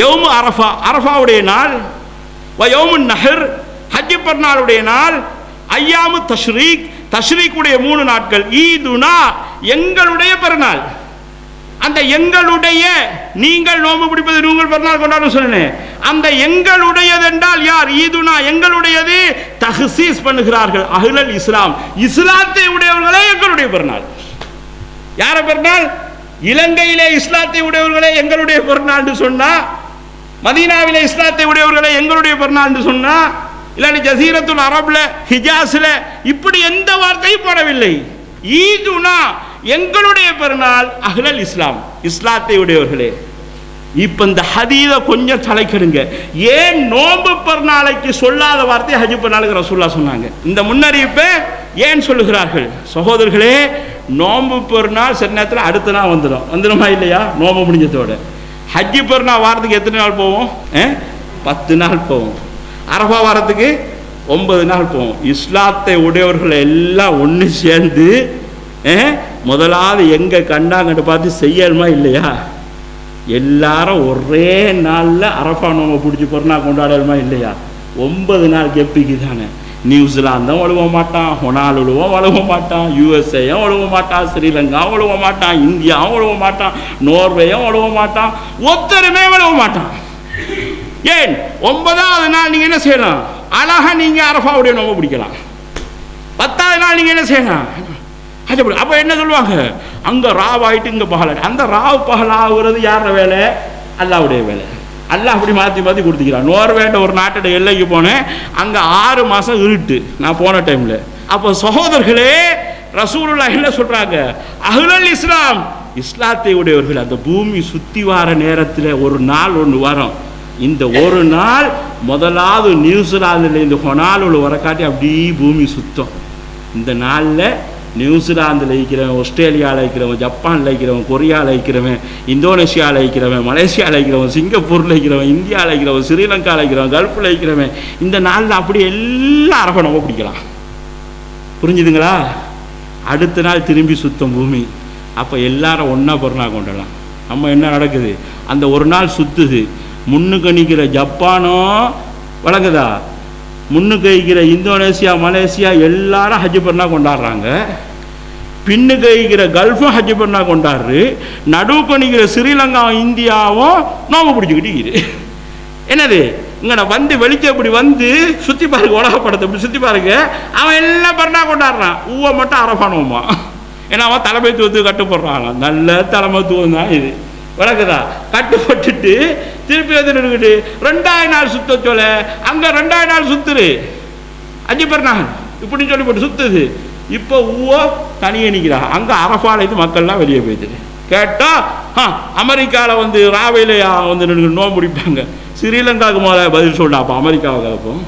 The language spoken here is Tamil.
யௌமு அரஃபா, அரஃபாவுடைய நாள், யௌமுன் நஹர், ஹஜ் பெருநாளுடைய நாள், ஐயாமு தஷ்ரீக், தஷ்ரீக்குடைய 3 நாட்கள், ஈதுனா எங்களுடைய பெருநாள். அந்த எங்களுடைய, நீங்கள் நோன்பு பிடிப்பது நீங்கள் பெருநாள் கொண்டாடும் சொன்னேன், அந்த எங்களுடையது என்றால் யார்? ஈதுனா எங்களுடையது. தஹ்சீஸ் பண்ணுகிறார்கள் அஹ்லல் இஸ்லாம், இஸ்லாத்தை உடையவர்களே எங்களுடைய பெருநாள். யார பெருநாள்? இலங்கையிலே இஸ்லாத்தை உடையவர்களே எங்களுடைய பெருநாள் சொன்னா, மதீனாவிலே இஸ்லாத்தை உடையவர்களே எங்களுடைய பெருநாள் சொன்னா, இல்லாட்டி ஜசீரத்துல் அரப்ல ஹிஜாஸ்ல இப்படி எந்த வார்த்தையும் போடவில்லை. ஈதுனா எங்களுடைய பெருநாள், அஹ்லல் இஸ்லாம் இஸ்லாத்தை உடையவர்களே. இப்ப இந்த ஹதீஸ கொஞ்சம் தலைக்கெடுங்க. ஏன் நோன்பு பெருநாளைக்கு சொல்லாத வார்த்தை ஹஜ் பெருநாளுக்கு ரசூலுல்லாஹ் சொன்னாங்க? இந்த முன்னறிவிப்பை ஏன் சொல்லுகிறார்கள்? சகோதரர்களே, நோன்பு பெருநாள் சில நேரத்தில் அடுத்த நாள் வந்துடுமா இல்லையா? நோன்பு முடிஞ்சதோட. ஹஜ் பெருநாள் வாரத்துக்கு எத்தனை நாள் போவோம்? 10 நாள் போவோம். அரஃபா வாரத்துக்கு 9 நாள் போவோம். இஸ்லாத்தை உடையவர்கள் எல்லாம் ஒன்று சேர்ந்து முதலாவது எங்க கண்டாங்கன்னு பார்த்து செய்யணுமா இல்லையா? எல்லாரும் ஒரே நாளில் அரஃபா நோம்பை பிடிச்சி பெருநாள் கொண்டாடணுமா இல்லையா? 9 நாள் கெப்பிக்கு தானே. நியூசிலாந்தும் ஒழுவ மாட்டான், ஹொனாலுவும் ஒழுவ மாட்டான், யூஎஸ்ஏயும் ஒழுவ மாட்டான், ஸ்ரீலங்காவும் ஒழுவ மாட்டான், இந்தியாவும் ஒழுவ மாட்டான், நோர்வேயும் ஒழுவ மாட்டான், ஒத்தருமே ஒழுவ மாட்டான். ஏன் 9வது நாள் நீங்க என்ன செய்யலாம்? அழகா நீங்க அரஃபாவுடைய நோம்பை பிடிக்கலாம். 10வது நாள் நீங்க என்ன செய்யலாம்? அப்ப என்ன சொல்லுவாங்க? அங்க ராவாயிட்டு இங்க பகல். அந்த ராவ் பகல் ஆகுறது யாரோட வேலை? அல்லாவுடைய வேலை. அல்லாஹ் அப்படி மாற்றி மாற்றி கொடுத்துக்கிறான். நோர்வேண்ட ஒரு நாட்டோட எல்லைக்கு போனேன், அங்கே 6 மாதம் இருட்டு நான் போன டைமில். அப்போ சகோதரர்களே, ரசூலுல்லாஹ் என்ன சொல்கிறாங்க? அஹ்லல் இஸ்லாம் இஸ்லாத்தை உடையவர்கள். அந்த பூமி சுற்றி வார நேரத்தில் ஒரு நாள் ஒன்று வரும். இந்த ஒரு நாள் முதலாவது நியூசிலாந்தில் இந்த ஹொனாலுல வரக்காட்டி அப்படியே பூமி சுத்தம். இந்த நாளில் நியூசிலாந்தில் இருக்கிறவன், ஆஸ்திரேலியாவில் இருக்கிறவன், ஜப்பானில் இருக்கிறவன், கொரியாவில் இருக்கிறவன், இந்தோனேஷியாவில் இருக்கிறவன், மலேசியாவில் இருக்கிறவன், சிங்கப்பூரில் இருக்கிறவன், இந்தியாவில் இருக்கிறவன், ஸ்ரீலங்காவில் இருக்கிறவன், கல்ஃபில் இருக்கிறவன், இந்த நாளில் அப்படி எல்லாம் அரஃபா நோம்பு பிடிக்கலாம். புரிஞ்சுதுங்களா? அடுத்த நாள் திரும்பி சுத்தம் பூமி. அப்போ எல்லாரும் ஒன்றா பெருநாள் கொண்டாடலாம். நம்ம என்ன நடக்குது? அந்த ஒரு நாள் சுற்றுது. முன்னுக்கு நிற்கிற ஜப்பானோ வழங்குதா, முன்னுக்கு வைக்கிற இந்தோனேசியா, மலேசியா எல்லாரும் ஹஜ் பெருநாள் கொண்டாடுறாங்க. பின்னுக்கு வைக்கிற கல்ஃபும் ஹஜ் பெருநாள் கொண்டாடுறு. நடுவுக்கு நிற்கிற ஸ்ரீலங்காவும் இந்தியாவும் நோம்பு பிடிச்சிக்கிட்டு என்னது இங்கே வந்து வெளிச்சப்படி வந்து சுற்றி பாருங்க, உலக படத்தை சுற்றி பாருங்க, அவன் எல்லாம் பெருநாள் கொண்டாடுறான். ஊவை மட்டும் அரஃபா நோம்பா. ஏன்னா அவன் தலைமைத்துவத்துக்கு கட்டுப்படுறாங்க. நல்ல தலைமைத்துவம் தான் இது. வழக்குதா? கட்டுப்பட்டுட்டு திருப்பி வந்து நின்றுக்கிட்டு 2வது நாள் சுத்த சொல்ல அங்கே 2வது நாள் சுத்துரு ஹஜ் பெருநாள் இப்படின்னு சொல்லி போட்டு சுத்துது. இப்போ ஊவோ தனியே நிற்கிறா. அங்கே அரஃபாலேருந்து மக்கள்லாம் வெளியே போயிடுது. கேட்டால் அமெரிக்காவில் வந்து ராவையில் வந்து நோம்பு பிடிப்பாங்க. ஸ்ரீலங்காவுக்கு முதல்ல பதில் சொல்லலாம். அப்போ அமெரிக்காவை கலப்போம்.